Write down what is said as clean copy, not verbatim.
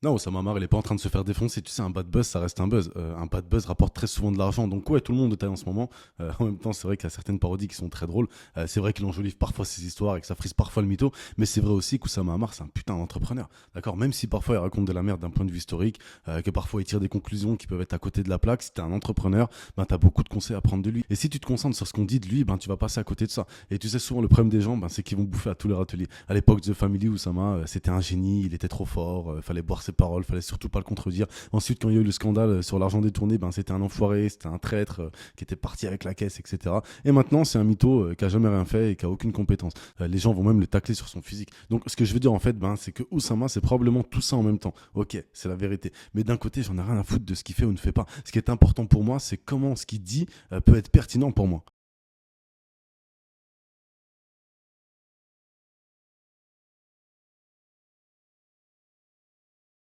Non, Oussama Ammar, il est pas en train de se faire défoncer. Tu sais, un bad buzz, ça reste un buzz. Un bad buzz rapporte très souvent de l'argent. Donc, ouais, tout le monde de taille en ce moment. En même temps, c'est vrai qu'il y a certaines parodies qui sont très drôles. C'est vrai qu'il enjolive parfois ses histoires et que ça frise parfois le mytho. Mais c'est vrai aussi qu'Oussama Ammar, c'est un putain d'entrepreneur. D'accord? Même si parfois il raconte de la merde d'un point de vue historique, que parfois il tire des conclusions qui peuvent être à côté de la plaque, si t'es un entrepreneur, ben, t'as beaucoup de conseils à prendre de lui. Et si tu te concentres sur ce qu'on dit de lui, ben, tu vas passer à côté de ça. Et tu sais, souvent, le problème des gens, ben, c'est qu'ils vont bouffer à tous leurs ateliers. À l'époque de The Family, Oussama, c'était un génie, il était trop fort, fallait boire ses paroles, fallait surtout pas le contredire. Ensuite, quand il y a eu le scandale sur l'argent détourné, ben, c'était un enfoiré, c'était un traître qui était parti avec la caisse, etc. Et maintenant, c'est un mytho qui a jamais rien fait et qui a aucune compétence. Les gens vont même le tacler sur son physique. Donc, ce que je veux dire, en fait, ben, c'est que Oussama, c'est probablement tout ça en même temps. Ok, c'est la vérité. Mais d'un côté, j'en ai rien à foutre de ce qu'il fait ou ne fait pas. Ce qui est important pour moi, c'est comment ce qu'il dit peut être pertinent pour moi.